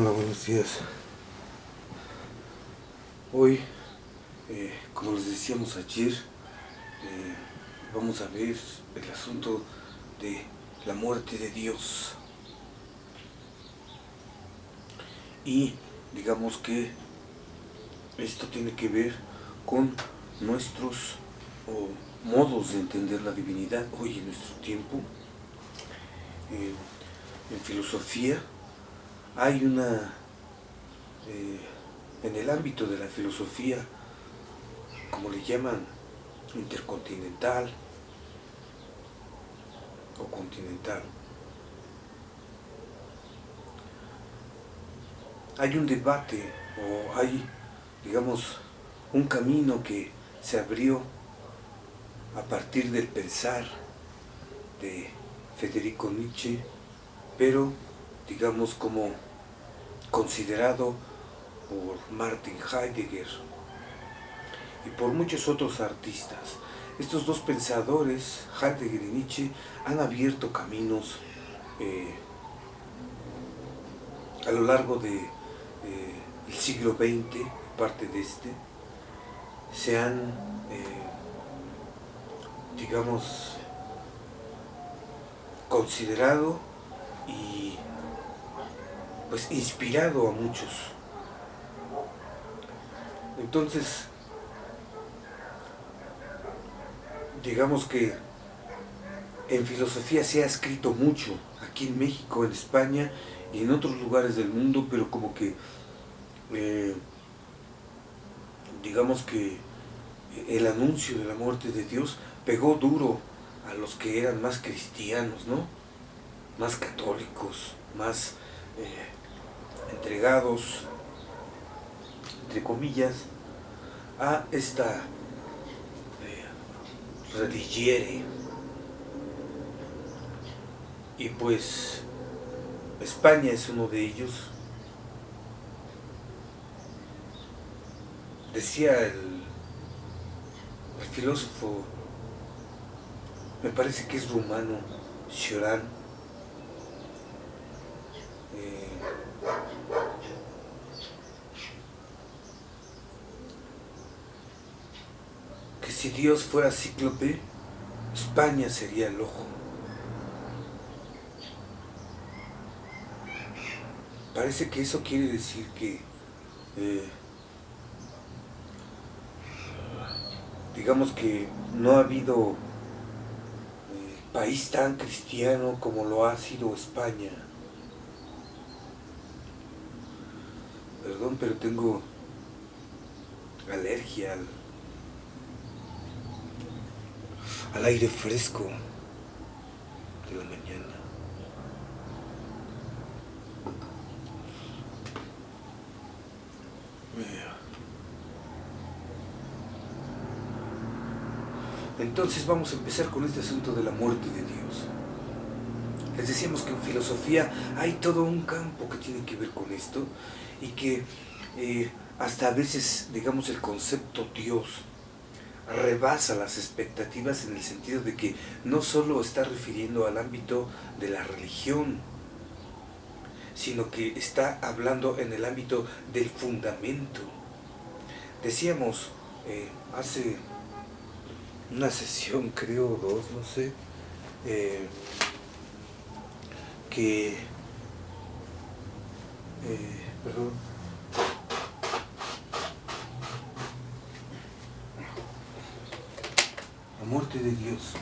Hola, buenos días. Hoy, como les decíamos ayer, vamos a ver el asunto de la muerte de Dios. Y digamos que esto tiene que ver con nuestros modos de entender la divinidad hoy en nuestro tiempo. En filosofía hay en el ámbito de la filosofía, como le llaman, intercontinental o continental, hay un debate o hay, digamos, un camino que se abrió a partir del pensar de Federico Nietzsche, pero digamos como considerado por Martin Heidegger y por muchos otros artistas. Estos dos pensadores, Heidegger y Nietzsche, han abierto caminos a lo largo de el siglo XX, parte de este, se han, digamos, considerado y pues inspirado a muchos. Entonces, digamos que en filosofía se ha escrito mucho, aquí en México, en España y en otros lugares del mundo, pero como que, digamos que el anuncio de la muerte de Dios pegó duro a los que eran más cristianos, ¿no? Más católicos, más entregados, entre comillas, a esta religiere. Y pues España es uno de ellos. Decía el filósofo, me parece que es rumano, Cioran, que si Dios fuera cíclope, España sería el ojo. Parece que eso quiere decir que, digamos que no ha habido país tan cristiano como lo ha sido España. Perdón, pero tengo alergia al aire fresco de la mañana. Entonces vamos a empezar con este asunto de la muerte de Dios. Les decíamos que en filosofía hay todo un campo que tiene que ver con esto y que hasta a veces, digamos, el concepto Dios rebasa las expectativas en el sentido de que no solo está refiriendo al ámbito de la religión, sino que está hablando en el ámbito del fundamento. Decíamos hace una sesión, creo, dos, no sé, que, perdón, la muerte de Dios.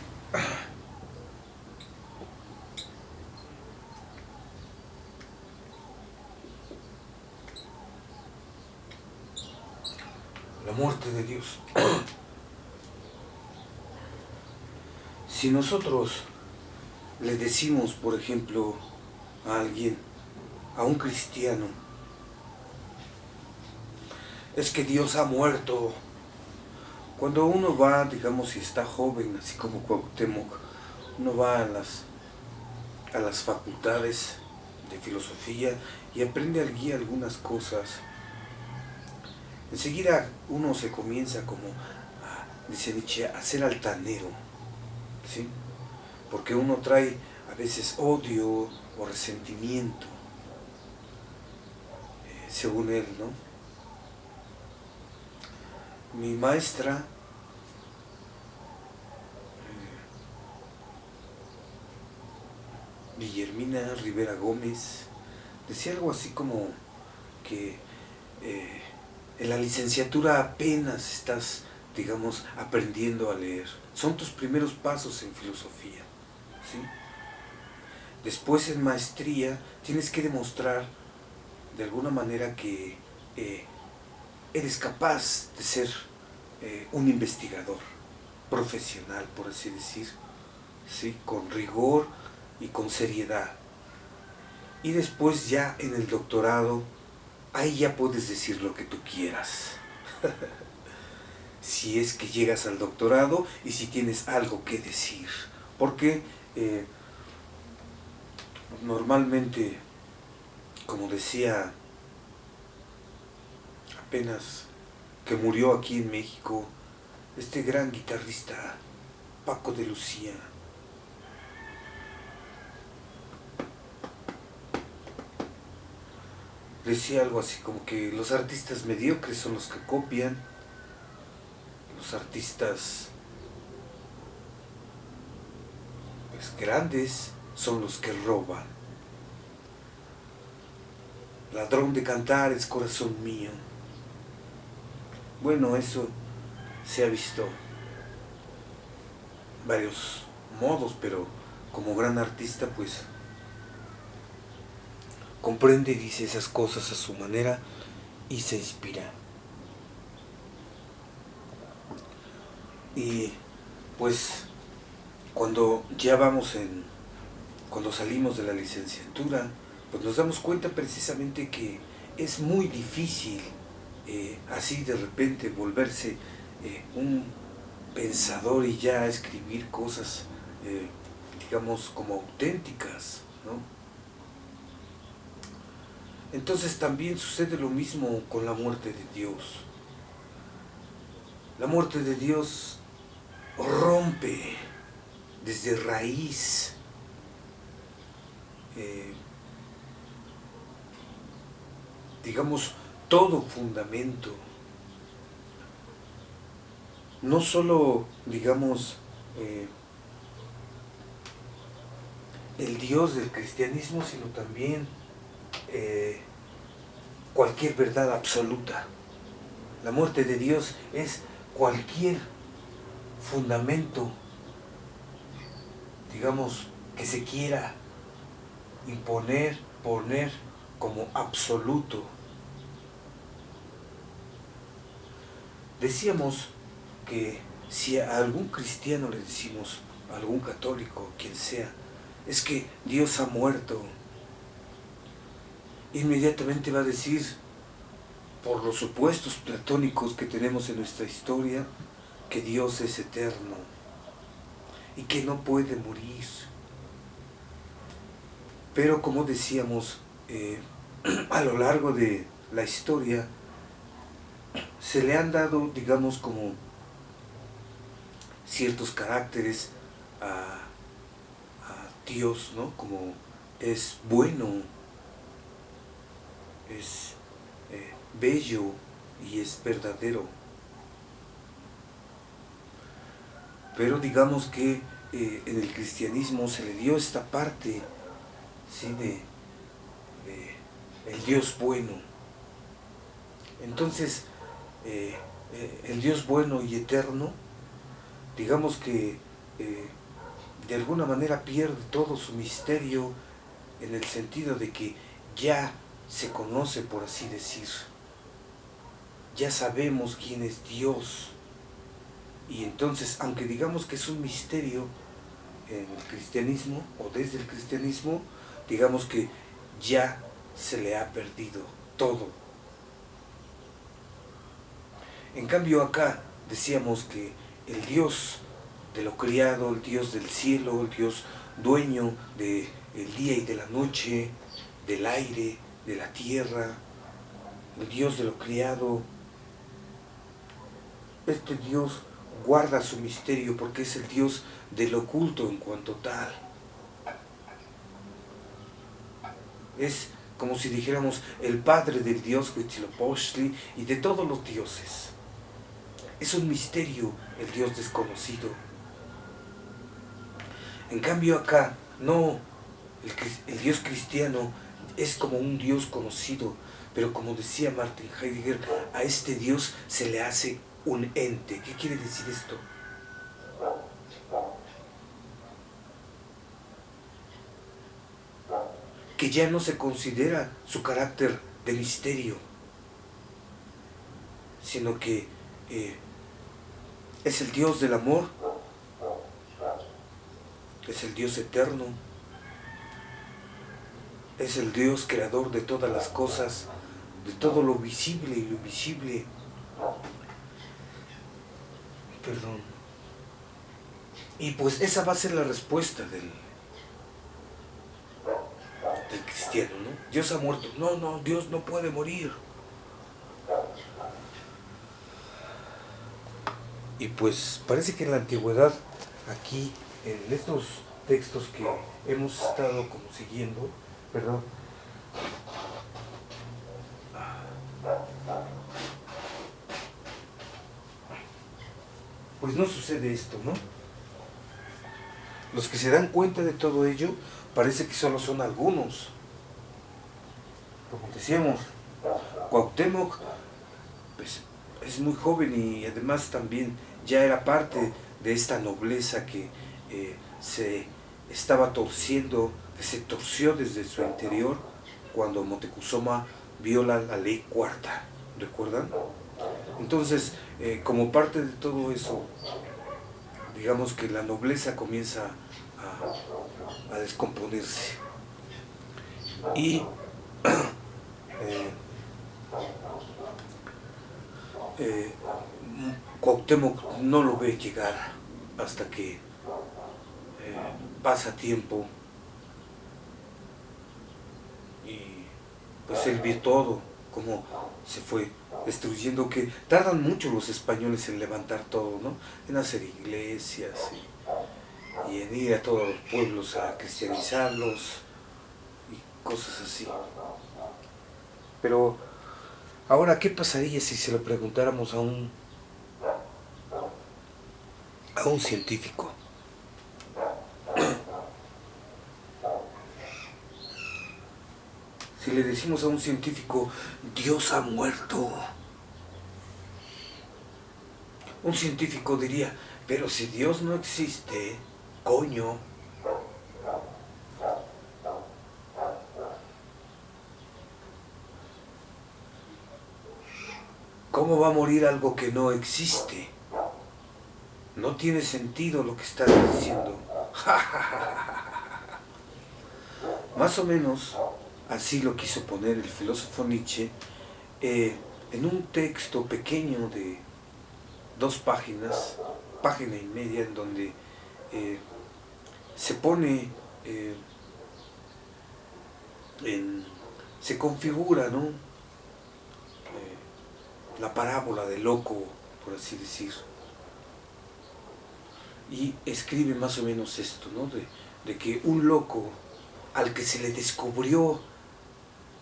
La muerte de Dios. Si nosotros le decimos, por ejemplo, a alguien, a un cristiano, es que Dios ha muerto. Cuando uno va, digamos, si está joven, así como Cuauhtémoc, uno va a las facultades de filosofía y aprende allí algunas cosas. Enseguida uno se comienza como, dice Nietzsche, a ser altanero, ¿sí? Porque uno trae a veces odio o resentimiento. según él, ¿no? Mi maestra Guillermina Rivera Gómez decía algo así como que en la licenciatura apenas estás, digamos, aprendiendo a leer. Son tus primeros pasos en filosofía, ¿sí? Después en maestría tienes que demostrar de alguna manera que eres capaz de ser un investigador profesional, por así decir, ¿sí? Con rigor y con seriedad. Y después ya en el doctorado, ahí ya puedes decir lo que tú quieras. Si es que llegas al doctorado y si tienes algo que decir. Porque normalmente, como decía apenas que murió aquí en México, este gran guitarrista Paco de Lucía, decía algo así como que los artistas mediocres son los que copian, los artistas pues grandes son los que roban. Ladrón de cantares, corazón mío. Bueno, eso se ha visto varios modos, pero como gran artista pues comprende y dice esas cosas a su manera y se inspira. Y pues cuando cuando salimos de la licenciatura, pues nos damos cuenta precisamente que es muy difícil así de repente volverse un pensador y ya escribir cosas, digamos, como auténticas, ¿no? Entonces también sucede lo mismo con la muerte de Dios. La muerte de Dios rompe desde raíz digamos, todo fundamento. No solo, digamos, el Dios del cristianismo, sino también cualquier verdad absoluta. La muerte de Dios es cualquier fundamento, digamos, que se quiera imponer, poner como absoluto. Decíamos que si a algún cristiano le decimos, a algún católico, quien sea, es que Dios ha muerto, inmediatamente va a decir, por los supuestos platónicos que tenemos en nuestra historia, que Dios es eterno y que no puede morir. Pero como decíamos, a lo largo de la historia se le han dado, digamos, como ciertos caracteres a Dios, ¿no? Como es bueno, es bello y es verdadero. Pero digamos que en el cristianismo se le dio esta parte, ¿sí? de el Dios bueno. Entonces, el Dios bueno y eterno, digamos que de alguna manera pierde todo su misterio en el sentido de que ya se conoce, por así decir. Ya sabemos quién es Dios. Y entonces, aunque digamos que es un misterio en el cristianismo o desde el cristianismo, digamos que ya se le ha perdido todo. En cambio acá decíamos que el Dios de lo criado, el Dios del cielo, el Dios dueño del día y de la noche, del aire, de la tierra, el Dios de lo criado, este Dios guarda su misterio porque es el Dios del oculto en cuanto tal. Es como si dijéramos el padre del dios Huitzilopochtli y de todos los dioses. Es un misterio el Dios desconocido. En cambio acá, no, el Dios cristiano es como un Dios conocido, pero como decía Martin Heidegger, a este Dios se le hace un ente. ¿Qué quiere decir esto? Que ya no se considera su carácter de misterio, sino que es el Dios del amor, es el Dios eterno, es el Dios creador de todas las cosas, de todo lo visible y lo invisible. Perdón. Y pues esa va a ser la respuesta del cristiano, ¿no? Dios ha muerto. No, no, Dios no puede morir. Y pues parece que en la antigüedad, aquí, en estos textos que hemos estado como siguiendo, perdón, pues no sucede esto, ¿no? Los que se dan cuenta de todo ello, parece que solo son algunos. Como decíamos, Cuauhtémoc pues, es muy joven y además también ya era parte de esta nobleza que se estaba torciendo, que se torció desde su interior cuando Moctezuma viola la ley cuarta, ¿recuerdan? Entonces, como parte de todo eso, digamos que la nobleza comienza a descomponerse. Y Cuauhtémoc no lo ve llegar hasta que pasa tiempo y pues él ve todo, como se fue destruyendo, que tardan mucho los españoles en levantar todo, ¿no? En hacer iglesias y en ir a todos los pueblos a cristianizarlos y cosas así. Pero ahora, ¿qué pasaría si se lo preguntáramos a un científico? Si le decimos a un científico, Dios ha muerto, un científico diría, pero si Dios no existe, coño. ¿Cómo va a morir algo que no existe? No tiene sentido lo que estás diciendo. Más o menos así lo quiso poner el filósofo Nietzsche en un texto pequeño de 2 páginas, página y media, en donde se pone, se configura, ¿no? La parábola del loco, por así decir. Y escribe más o menos esto, ¿no? De que un loco al que se le descubrió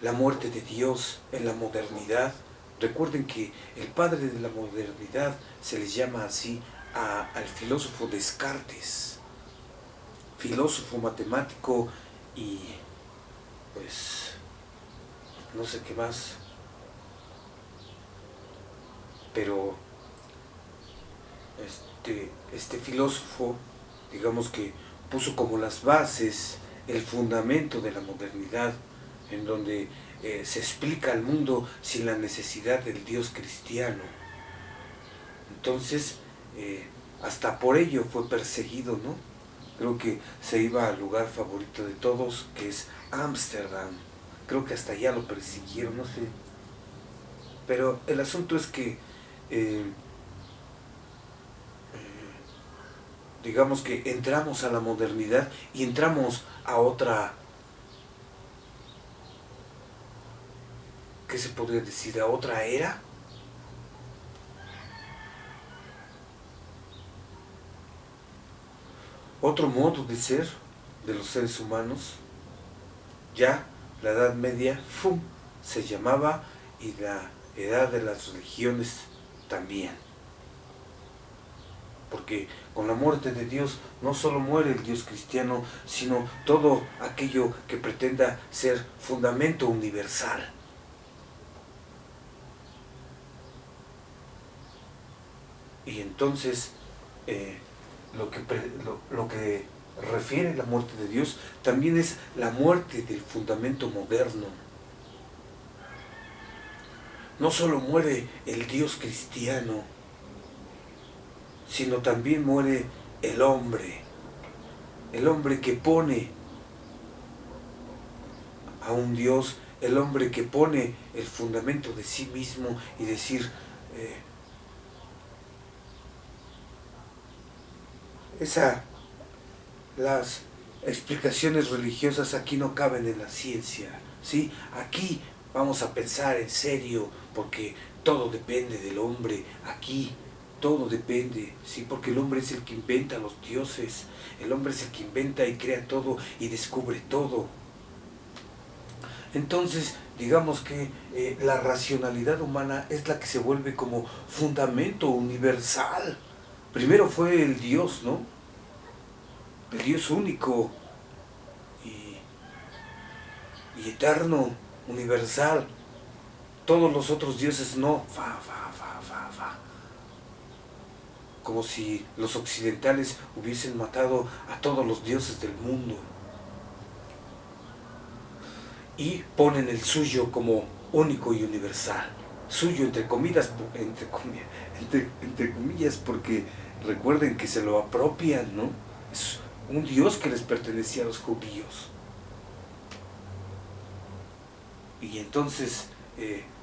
la muerte de Dios en la modernidad, recuerden que el padre de la modernidad se les llama así al filósofo Descartes, filósofo matemático y pues no sé qué más, pero este filósofo, digamos que puso como las bases, el fundamento de la modernidad, en donde se explica al mundo sin la necesidad del Dios cristiano. Entonces, hasta por ello fue perseguido, ¿no? Creo que se iba al lugar favorito de todos, que es Ámsterdam. Creo que hasta allá lo persiguieron, no sé. Pero el asunto es que digamos que entramos a la modernidad y entramos a otra, ¿qué se podría decir? ¿A otra era? Otro modo de ser de los seres humanos. Ya la Edad Media, ¡fum!, se llamaba, y la Edad de las Religiones también. Porque con la muerte de Dios no solo muere el Dios cristiano, sino todo aquello que pretenda ser fundamento universal. Y entonces lo que refiere la muerte de Dios también es la muerte del fundamento moderno. No solo muere el Dios cristiano, sino también muere el hombre que pone a un Dios, el hombre que pone el fundamento de sí mismo y decir, las explicaciones religiosas aquí no caben en la ciencia, ¿sí? Aquí vamos a pensar en serio, porque todo depende del hombre, aquí todo depende, ¿sí? Porque el hombre es el que inventa los dioses, el hombre es el que inventa y crea todo y descubre todo. Entonces, digamos que la racionalidad humana es la que se vuelve como fundamento universal. Primero fue el Dios, ¿no? El Dios único y eterno, universal. Todos los otros dioses no. Como si los occidentales hubiesen matado a todos los dioses del mundo. Y ponen el suyo como único y universal. Suyo entre comillas, porque recuerden que se lo apropian, ¿no? Es un Dios que les pertenecía a los judíos. Y entonces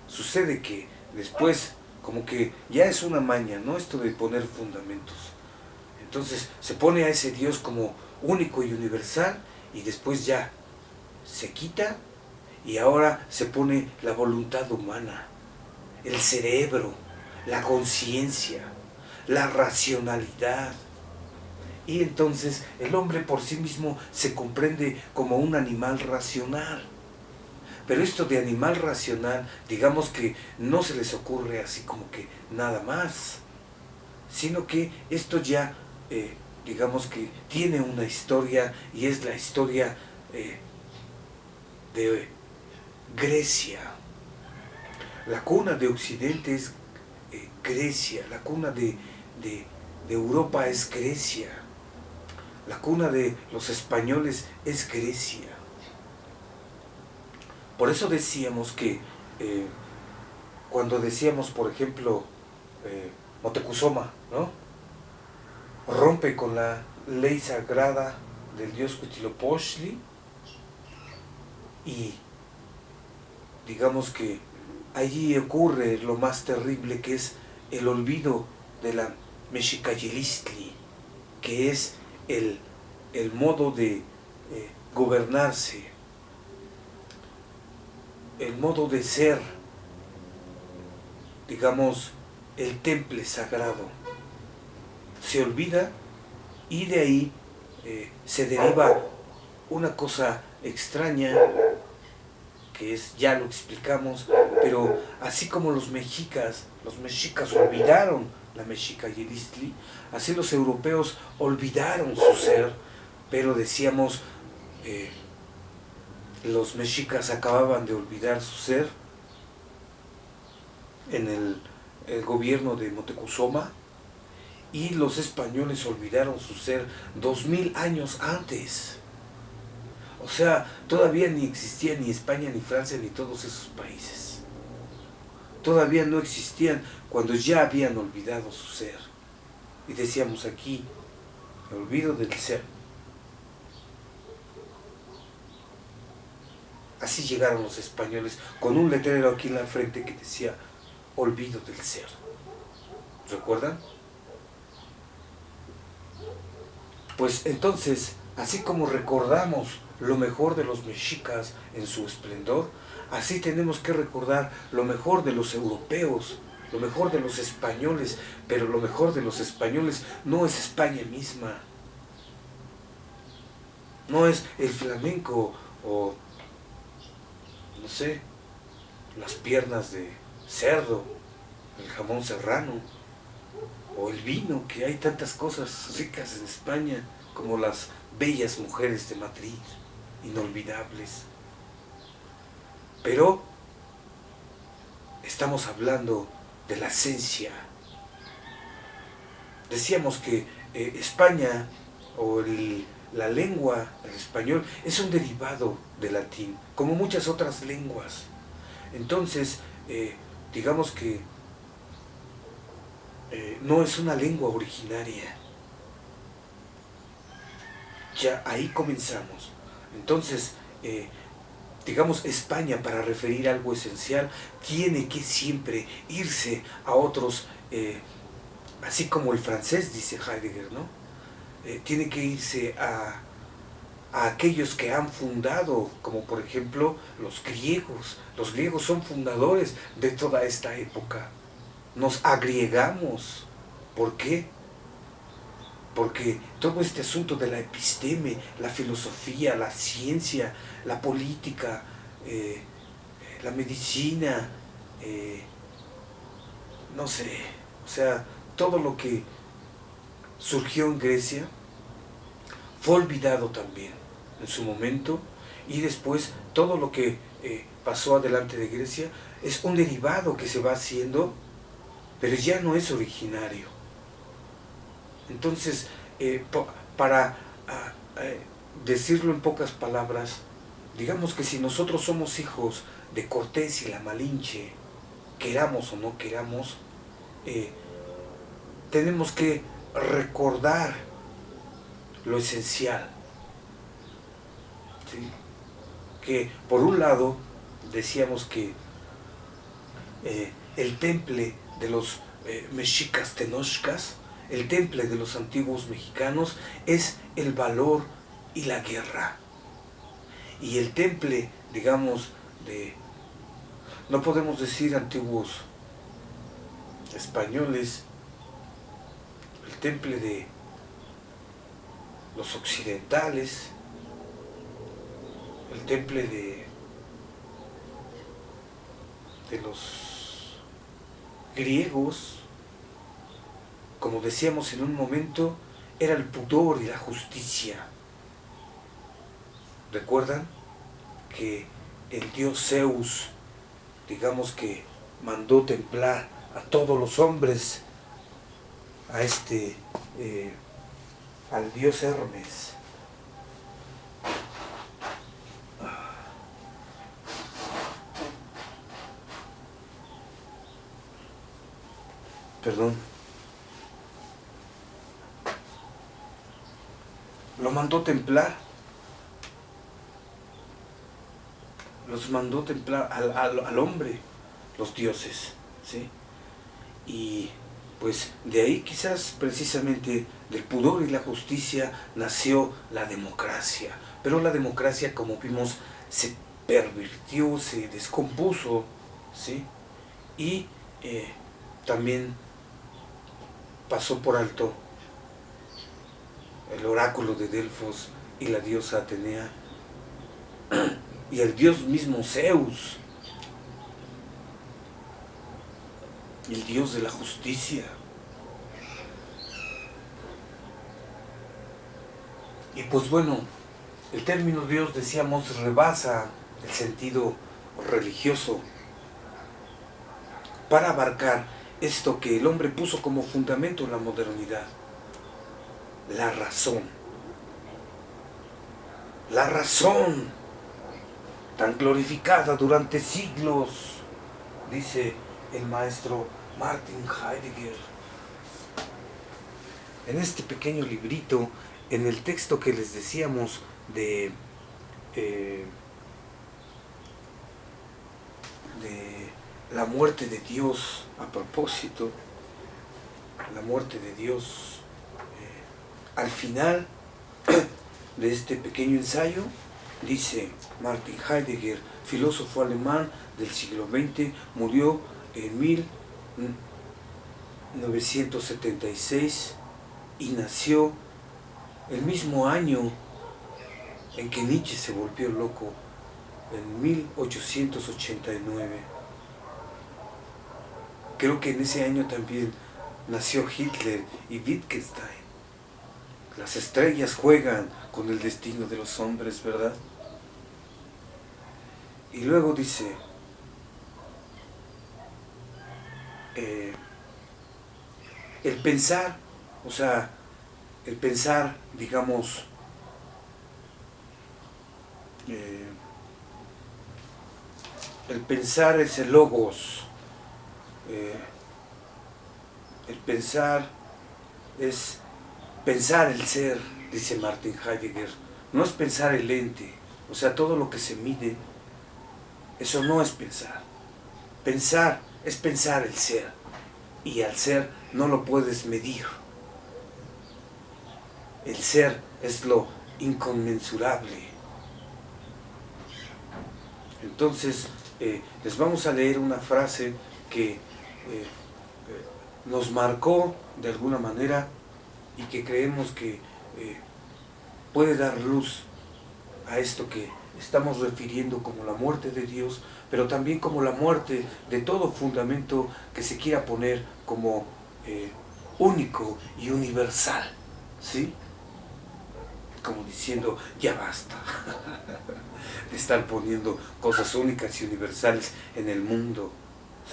sucede que después, como que ya es una maña, ¿no? Esto de poner fundamentos. Entonces se pone a ese Dios como único y universal, y después ya se quita, y ahora se pone la voluntad humana, el cerebro, la conciencia, la racionalidad. Y entonces el hombre por sí mismo se comprende como un animal racional. Pero esto de animal racional, digamos que no se les ocurre así como que nada más, sino que esto ya, digamos que tiene una historia, y es la historia de Grecia. La cuna de Occidente es Grecia, la cuna de Europa es Grecia, la cuna de los españoles es Grecia. Por eso decíamos que cuando decíamos, por ejemplo, Moctezuma, ¿no?, rompe con la ley sagrada del dios Huitzilopochtli, y digamos que allí ocurre lo más terrible, que es el olvido de la Mexicayilistli, que es el modo de gobernarse, el modo de ser, digamos, el temple sagrado. Se olvida, y de ahí se deriva una cosa extraña, que es, ya lo explicamos, pero así como los mexicas olvidaron la Mexicayilistli, así los europeos olvidaron su ser, pero decíamos, los mexicas acababan de olvidar su ser en el gobierno de Moctezuma, y los españoles olvidaron su ser 2000 años antes. O sea, todavía ni existía ni España, ni Francia, ni todos esos países. Todavía no existían cuando ya habían olvidado su ser. Y decíamos aquí, el olvido del ser. Así llegaron los españoles, con un letrero aquí en la frente que decía, olvido del ser. ¿Recuerdan? Pues entonces, así como recordamos lo mejor de los mexicas en su esplendor, así tenemos que recordar lo mejor de los europeos, lo mejor de los españoles, pero lo mejor de los españoles no es España misma, no es el flamenco o sé, las piernas de cerdo, el jamón serrano, o el vino, que hay tantas cosas ricas en España, como las bellas mujeres de Madrid, inolvidables. Pero estamos hablando de la esencia. Decíamos que España, o la lengua, el español, es un derivado del latín, como muchas otras lenguas. Entonces, digamos que no es una lengua originaria. Ya ahí comenzamos. Entonces, digamos, España, para referir algo esencial, tiene que siempre irse a otros, así como el francés, dice Heidegger, ¿no? Tiene que irse a aquellos que han fundado, como por ejemplo los griegos. Los griegos son fundadores de toda esta época. Nos agriegamos. ¿Por qué? Porque todo este asunto de la episteme, la filosofía, la ciencia, la política, la medicina, no sé, o sea, todo lo que surgió en Grecia fue olvidado también en su momento, y después todo lo que pasó adelante de Grecia es un derivado que se va haciendo, pero ya no es originario. Entonces, para decirlo en pocas palabras, digamos que si nosotros somos hijos de Cortés y la Malinche, queramos o no queramos, tenemos que recordar lo esencial, ¿sí? Que por un lado decíamos que el temple de los mexicas tenochcas, el temple de los antiguos mexicanos, es el valor y la guerra. Y el temple, digamos, no podemos decir antiguos españoles, el temple de los occidentales, el temple de los griegos, como decíamos en un momento, era el pudor y la justicia. ¿Recuerdan que el dios Zeus, digamos que mandó templar a todos los hombres, al dios Hermes? Perdón. Lo mandó templar. Los mandó templar al hombre, los dioses, ¿sí? Y pues de ahí quizás precisamente del pudor y la justicia nació la democracia. Pero la democracia, como vimos, se pervirtió, se descompuso, ¿sí? Y también pasó por alto el oráculo de Delfos y la diosa Atenea y el dios mismo Zeus, el dios de la justicia. Y pues bueno, el término Dios, decíamos, rebasa el sentido religioso para abarcar esto que el hombre puso como fundamento en la modernidad: la razón. La razón, tan glorificada durante siglos, dice el maestro Martin Heidegger. En este pequeño librito, en el texto que les decíamos de la muerte de Dios, a propósito, la muerte de Dios, al final de este pequeño ensayo, dice Martin Heidegger, filósofo alemán del siglo XX, murió en 1976 y nació el mismo año en que Nietzsche se volvió loco en 1889. Creo que en ese año también nació Hitler y Wittgenstein. Las estrellas juegan con el destino de los hombres, ¿verdad? Y luego dice, el pensar, o sea, el pensar, digamos, el pensar es el logos, el pensar es pensar el ser, dice Martin Heidegger, no es pensar el ente, o sea, todo lo que se mide, eso no es pensar. Pensar es pensar el ser, y al ser no lo puedes medir. El ser es lo inconmensurable. Entonces, les vamos a leer una frase que nos marcó de alguna manera y que creemos que puede dar luz a esto que estamos refiriendo como la muerte de Dios, pero también como la muerte de todo fundamento que se quiera poner como único y universal, ¿sí? Como diciendo, ya basta de estar poniendo cosas únicas y universales en el mundo,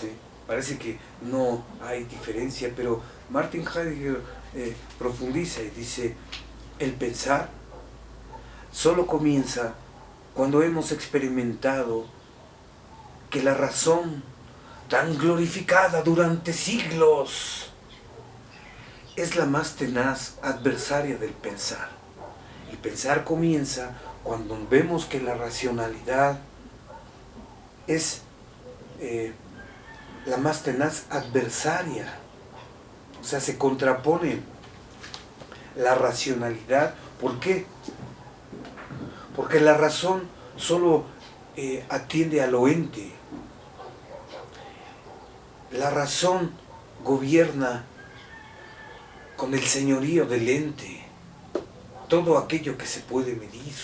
¿sí? Parece que no hay diferencia, pero Martin Heidegger profundiza y dice, el pensar solo comienza cuando hemos experimentado que la razón, tan glorificada durante siglos, es la más tenaz adversaria del pensar. El pensar comienza cuando vemos que la racionalidad es la más tenaz adversaria. O sea, se contrapone la racionalidad. ¿Por qué? Porque la razón solo atiende a lo ente. La razón gobierna con el señorío del ente todo aquello que se puede medir,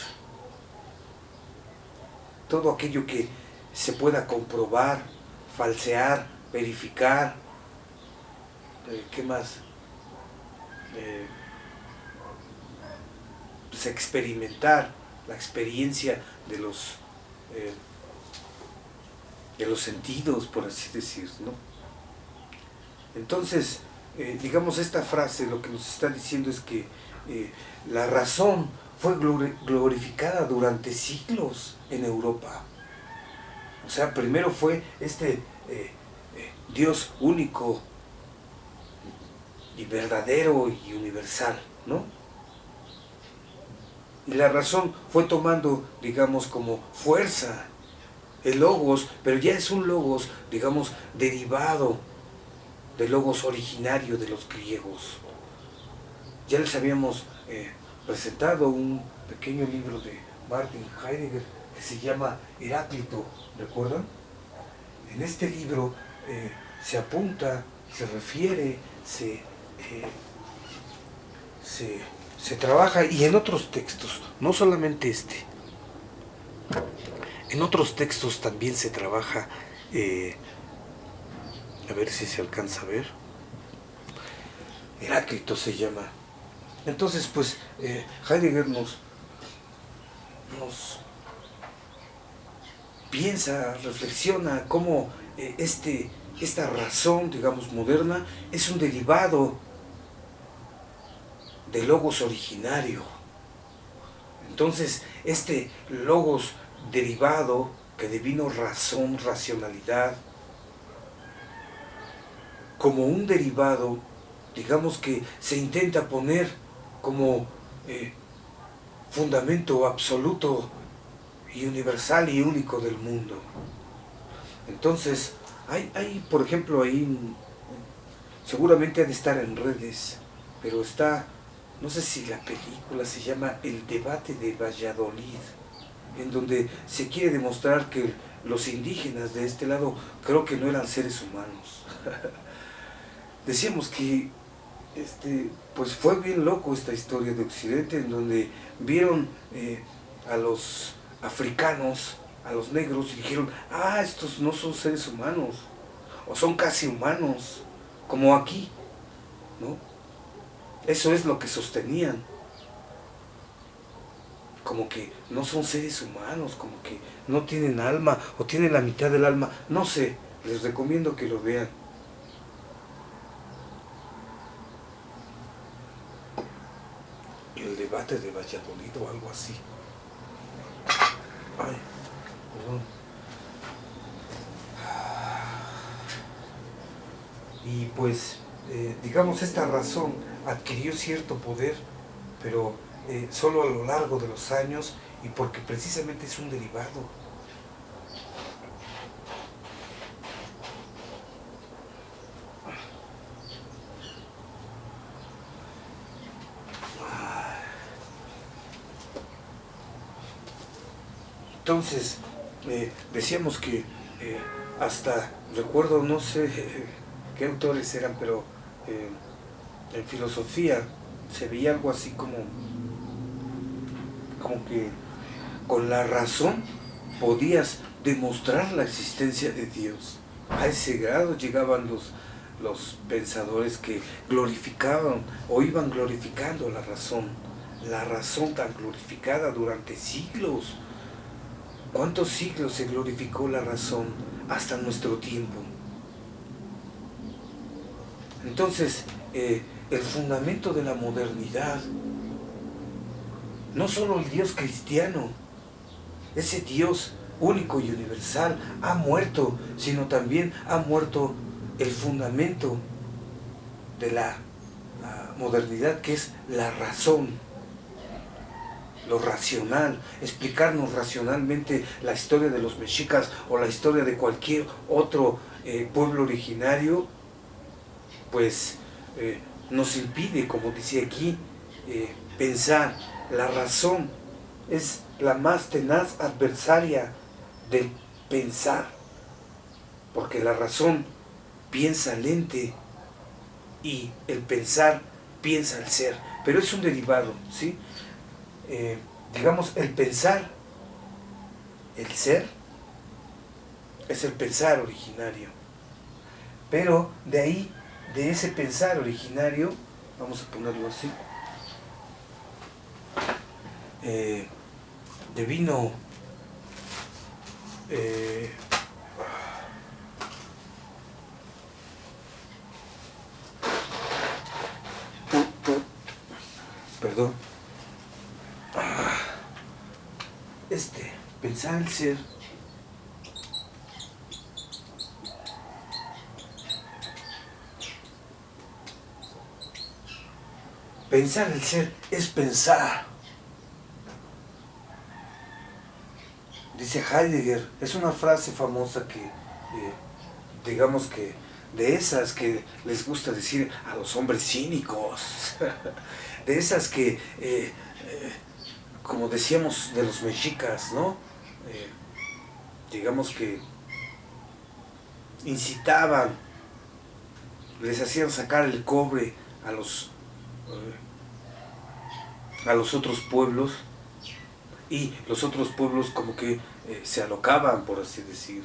todo aquello que se pueda comprobar, falsear, verificar, ¿qué más? Pues experimentar, la experiencia de los sentidos, por así decir, ¿no? Entonces, digamos, esta frase lo que nos está diciendo es que la razón fue glorificada durante siglos en Europa. O sea, primero fue este Dios único y verdadero y universal, ¿no? Y la razón fue tomando, digamos, como fuerza el logos, pero ya es un logos, digamos, derivado del logos originario de los griegos. Ya les habíamos presentado un pequeño libro de Martin Heidegger que se llama Heráclito, ¿recuerdan? En este libro se apunta, se refiere, se trabaja, y en otros textos, no solamente este, en otros textos también se trabaja, a ver si se alcanza a ver, Heráclito se llama. Entonces, pues, Heidegger nos piensa, reflexiona cómo esta razón, digamos, moderna, es un derivado del logos originario. Entonces, este logos derivado, que devino razón, racionalidad, como un derivado, digamos que se intenta poner como fundamento absoluto y universal y único del mundo. Entonces, hay por ejemplo, ahí, seguramente ha de estar en redes, pero está, no sé si la película se llama El debate de Valladolid, en donde se quiere demostrar que los indígenas de este lado creo que no eran seres humanos. Decíamos que pues fue bien loco esta historia de Occidente, en donde vieron a los africanos a los negros y dijeron, ah, estos no son seres humanos, o son casi humanos, como aquí, ¿no? Eso es lo que sostenían, como que no son seres humanos, como que no tienen alma, o tienen la mitad del alma, no sé, les recomiendo que lo vean. El debate de Valladolid o algo así. Ay, perdón. Y pues, digamos, esta razón adquirió cierto poder, pero solo a lo largo de los años y porque precisamente es un derivado. Entonces, decíamos que hasta, recuerdo, no sé qué autores eran, pero en filosofía se veía algo así como que con la razón podías demostrar la existencia de Dios. A ese grado llegaban los pensadores que glorificaban o iban glorificando la razón tan glorificada durante siglos. ¿Cuántos siglos se glorificó la razón hasta nuestro tiempo? Entonces, el fundamento de la modernidad, no solo el Dios cristiano, ese Dios único y universal ha muerto, sino también ha muerto el fundamento de la modernidad, que es la razón. Lo racional, explicarnos racionalmente la historia de los mexicas o la historia de cualquier otro pueblo originario, pues nos impide, como dice aquí, pensar. La razón es la más tenaz adversaria del pensar, porque la razón piensa el ente y el pensar piensa el ser, pero es un derivado, ¿sí? Digamos, el pensar, el ser, es el pensar originario. Pero de ahí, de ese pensar originario, vamos a ponerlo así, devino perdón, pensar el ser pensar el ser es pensar. Dice Heidegger, es una frase famosa que, digamos que, de esas que les gusta decir a los hombres cínicos, de esas que, como decíamos de los mexicas, ¿no? Digamos que incitaban, les hacían sacar el cobre a los otros pueblos, y los otros pueblos como que se alocaban, por así decir.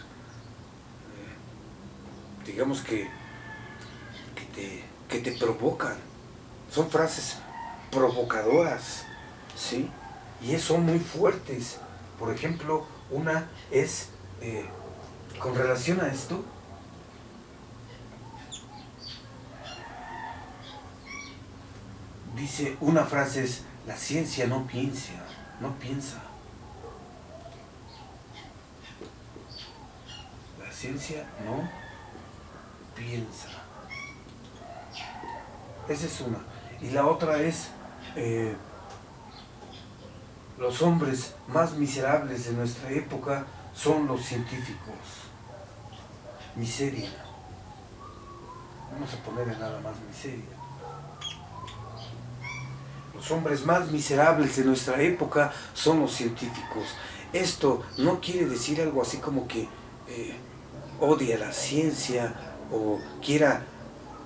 Digamos que te provocan. Son frases provocadoras, ¿sí? Y son muy fuertes. Por ejemplo, una es, con relación a esto, dice, una frase es, la ciencia no piensa. La ciencia no piensa. Esa es una. Y la otra es, los hombres más miserables de nuestra época son los científicos. Miseria. Vamos a ponerle nada más miseria. Los hombres más miserables de nuestra época son los científicos. Esto no quiere decir algo así como que odie a la ciencia o quiera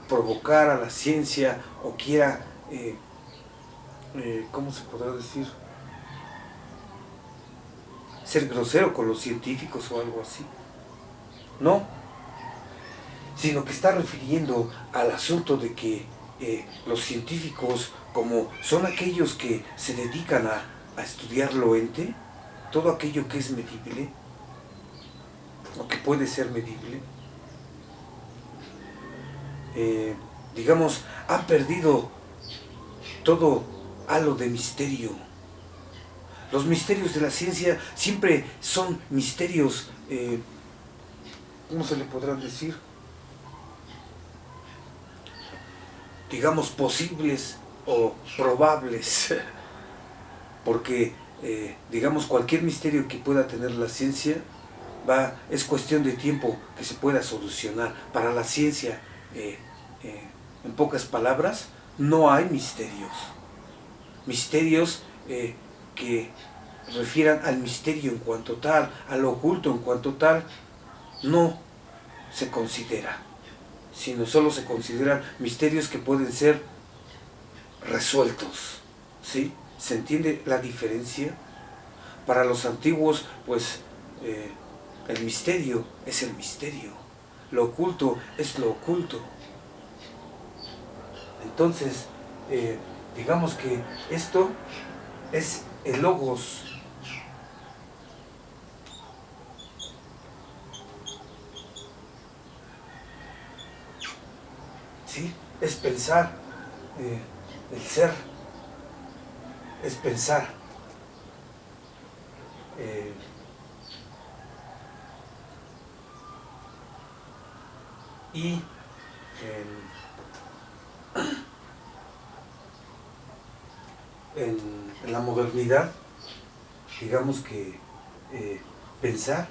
provocar a la ciencia o quiera, ¿cómo se podrá decir? ser grosero con los científicos o algo así. No, sino que está refiriendo al asunto de que los científicos, como son aquellos que se dedican a estudiar lo ente, todo aquello que es medible, o que puede ser medible, digamos, han perdido todo halo de misterio. Los misterios de la ciencia siempre son misterios, ¿cómo se le podrán decir? Digamos, posibles o probables, porque, digamos, cualquier misterio que pueda tener la ciencia es cuestión de tiempo que se pueda solucionar. Para la ciencia, en pocas palabras, no hay misterios. Misterios que refieran al misterio en cuanto tal, al oculto en cuanto tal, no se considera, sino solo se consideran misterios que pueden ser resueltos. ¿Sí? ¿Se entiende la diferencia? Para los antiguos, pues, el misterio es el misterio, lo oculto es lo oculto. Entonces, digamos que esto es el logos. ¿Sí? Es pensar, el ser, es pensar. Y en la modernidad, digamos que pensar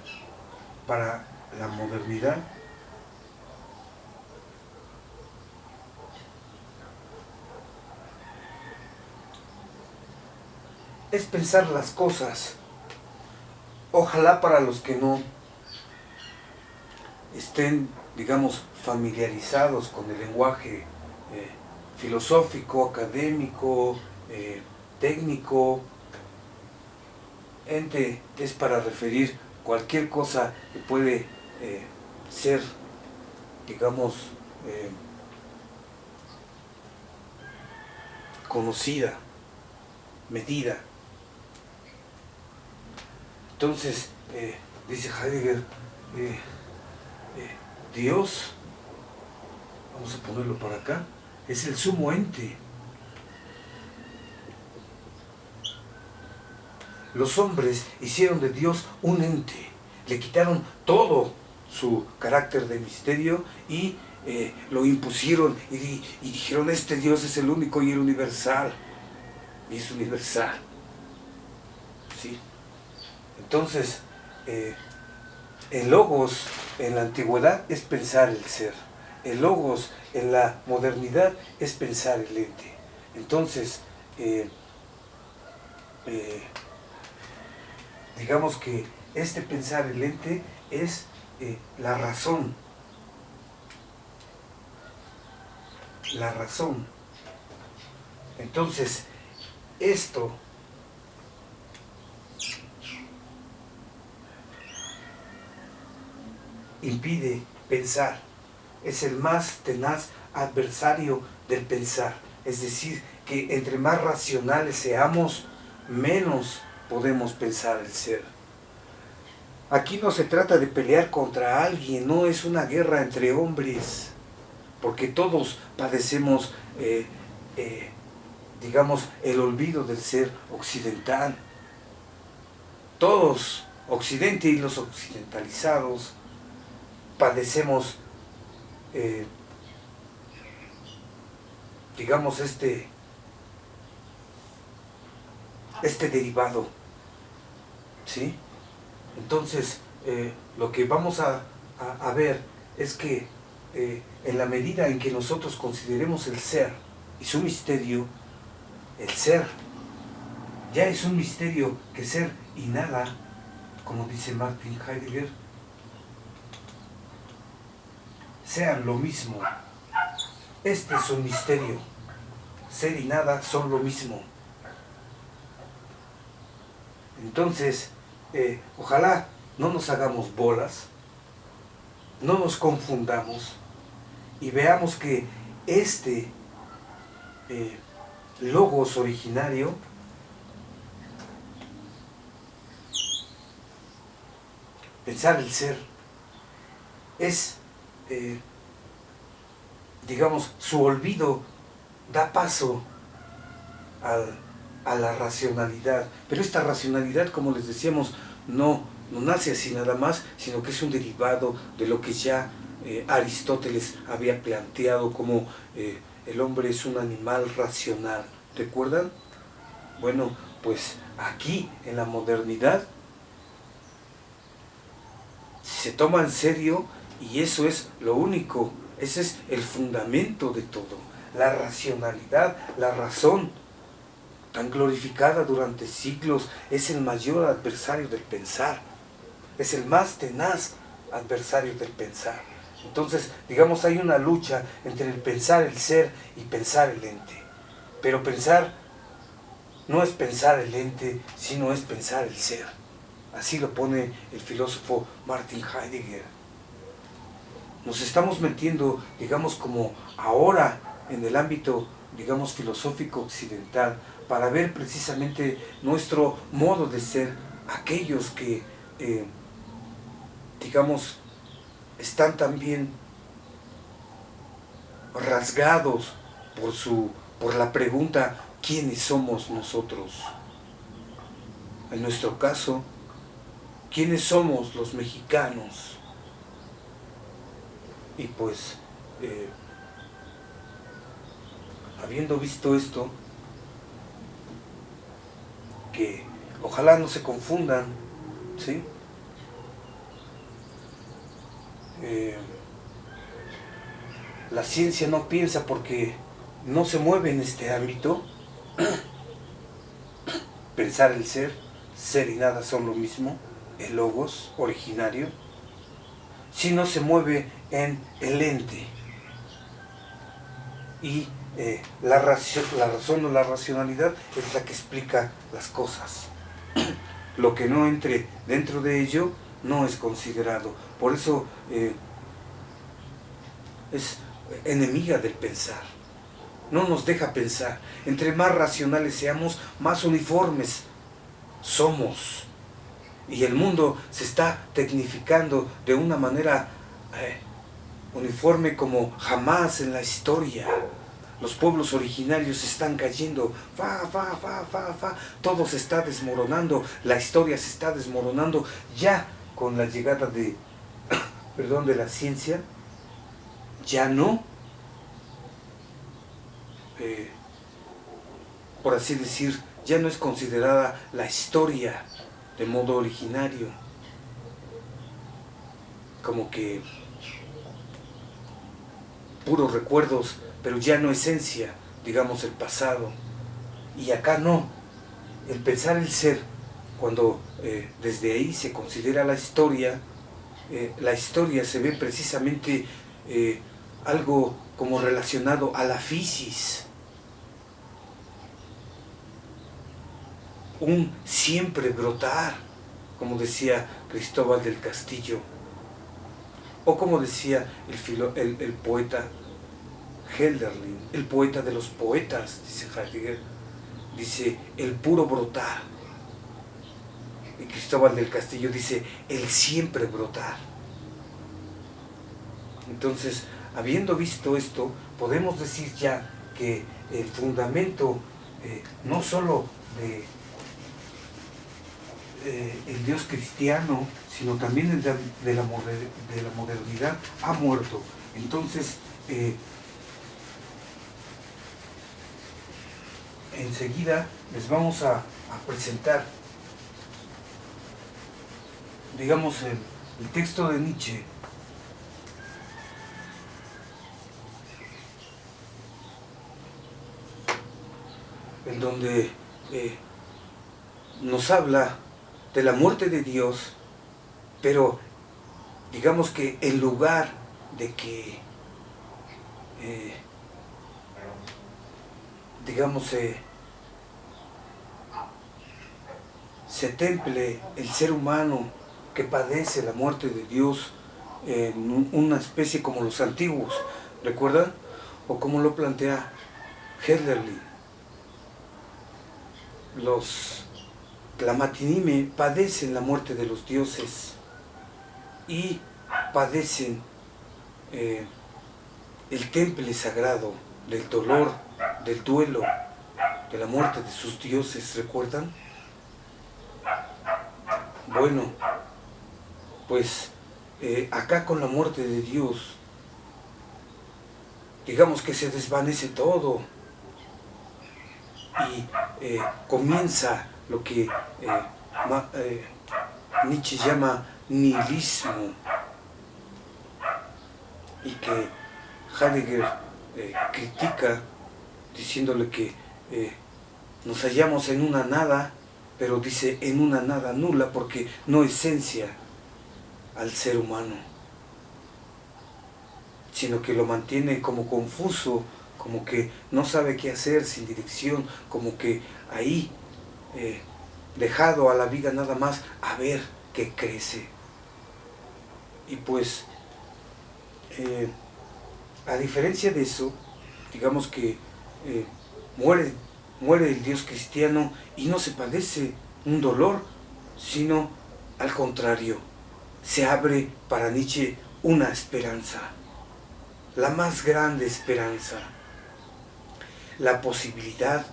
para la modernidad es pensar las cosas. Ojalá para los que no estén, digamos, familiarizados con el lenguaje filosófico, académico, técnico, ente es para referir cualquier cosa que puede ser, digamos, conocida, medida. Entonces, dice Heidegger, Dios, vamos a ponerlo para acá, es el sumo ente. Los hombres hicieron de Dios un ente, le quitaron todo su carácter de misterio y lo impusieron y dijeron, este Dios es el único y el universal, y es universal. ¿Sí? Entonces, el logos en la antigüedad es pensar el ser, el logos en la modernidad es pensar el ente. Entonces, digamos que este pensar el ente es la razón. La razón. Entonces, esto impide pensar. Es el más tenaz adversario del pensar. Es decir, que entre más racionales seamos, menos podemos pensar el ser. Aquí no se trata de pelear contra alguien, no es una guerra entre hombres, porque todos padecemos, digamos, el olvido del ser occidental. Todos, Occidente y los occidentalizados, padecemos, digamos, este derivado. ¿Sí? Entonces, lo que vamos a ver es que en la medida en que nosotros consideremos el ser y su misterio, el ser ya es un misterio que ser y nada, como dice Martin Heidegger, sean lo mismo. Este es un misterio. Ser y nada son lo mismo. Entonces, ojalá no nos hagamos bolas, no nos confundamos y veamos que este logos originario pensar el ser es, digamos, su olvido da paso a la racionalidad, pero esta racionalidad, como les decíamos, no nace así nada más, sino que es un derivado de lo que ya Aristóteles había planteado como el hombre es un animal racional. ¿Recuerdan? Bueno, pues aquí en la modernidad se toma en serio y eso es lo único, ese es el fundamento de todo, la racionalidad, la razón, tan glorificada durante siglos, es el mayor adversario del pensar, es el más tenaz adversario del pensar. Entonces, digamos, hay una lucha entre el pensar el ser y pensar el ente, pero pensar no es pensar el ente, sino es pensar el ser. Así lo pone el filósofo Martin Heidegger. Nos estamos metiendo, digamos, como ahora en el ámbito, digamos, filosófico occidental, para ver precisamente nuestro modo de ser, aquellos que, digamos, están también rasgados por la pregunta, ¿quiénes somos nosotros? En nuestro caso, ¿quiénes somos los mexicanos? Y pues, habiendo visto esto, que ojalá no se confundan, ¿sí? La ciencia no piensa porque no se mueve en este ámbito. Pensar el ser, ser y nada son lo mismo, el logos originario, sino se mueve en el ente. Y la razón o la racionalidad es la que explica las cosas. Lo que no entre dentro de ello no es considerado. Por eso es enemiga del pensar. No nos deja pensar. Entre más racionales seamos, más uniformes somos. Y el mundo se está tecnificando de una manera uniforme como jamás en la historia. Los pueblos originarios están cayendo, todo se está desmoronando, la historia se está desmoronando. Ya con la llegada de la ciencia, ya no, por así decir, ya no es considerada la historia de modo originario, como que puros recuerdos, pero ya no esencia, digamos, el pasado. Y acá no, el pensar el ser, cuando desde ahí se considera la historia se ve precisamente algo como relacionado a la fisis, un siempre brotar, como decía Cristóbal del Castillo, o como decía el poeta Hölderlin, el poeta de los poetas, dice Heidegger, dice el puro brotar. Y Cristóbal del Castillo dice el siempre brotar. Entonces, habiendo visto esto, podemos decir ya que el fundamento no solo de el Dios cristiano, sino también el de la modernidad ha muerto. Entonces, enseguida les vamos a presentar, digamos, el texto de Nietzsche, en donde nos habla de la muerte de Dios, pero digamos que en lugar de que se temple el ser humano que padece la muerte de Dios en una especie como los antiguos, ¿recuerdan? O como lo plantea Hölderlin. Los Tlamatinime padecen la muerte de los dioses y padecen el temple sagrado del dolor, del duelo, de la muerte de sus dioses, ¿recuerdan? Bueno, pues acá con la muerte de Dios, digamos que se desvanece todo y comienza lo que Nietzsche llama nihilismo y que Heidegger critica diciéndole que nos hallamos en una nada, pero dice en una nada nula porque no esencia al ser humano, sino que lo mantiene como confuso, como que no sabe qué hacer, sin dirección, como que ahí, dejado a la vida nada más a ver qué crece. Y pues, a diferencia de eso, digamos que muere el Dios cristiano y no se padece un dolor, sino al contrario, se abre para Nietzsche una esperanza, la más grande esperanza, la posibilidad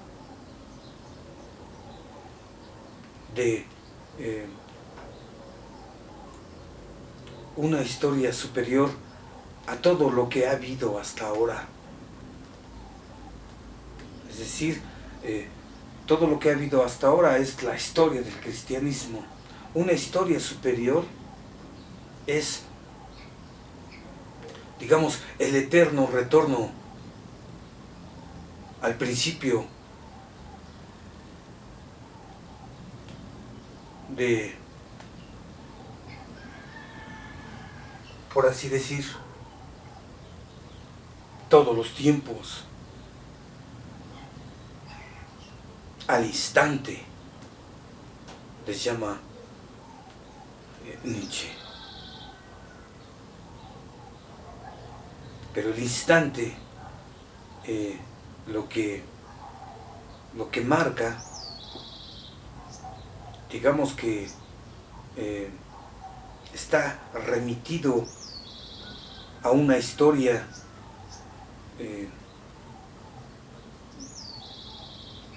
de una historia superior a todo lo que ha habido hasta ahora. Es decir, todo lo que ha habido hasta ahora es la historia del cristianismo. Una historia superior es, digamos, el eterno retorno al principio de, por así decir, todos los tiempos, al instante, les llama Nietzsche. Pero el instante, lo que marca, digamos que está remitido a una historia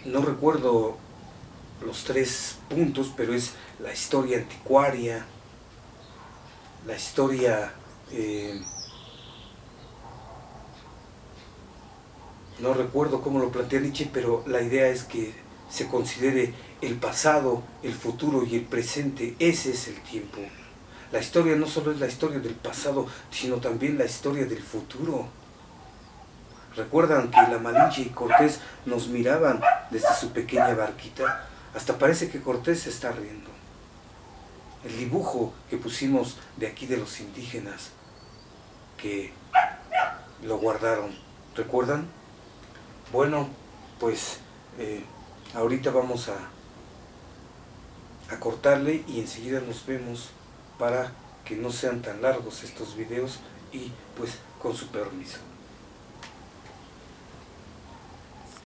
no recuerdo los 3 puntos, pero es la historia anticuaria, la historia no recuerdo cómo lo plantea Nietzsche, pero la idea es que se considere el pasado, el futuro y el presente. Ese es el tiempo. La historia no solo es la historia del pasado, sino también la historia del futuro. Recuerdan que la Malinche y Cortés nos miraban desde su pequeña barquita. Hasta parece que Cortés se está riendo. El dibujo que pusimos de aquí de los indígenas que lo guardaron, ¿recuerdan? Bueno, pues ahorita vamos a cortarle y enseguida nos vemos para que no sean tan largos estos videos y pues con su permiso.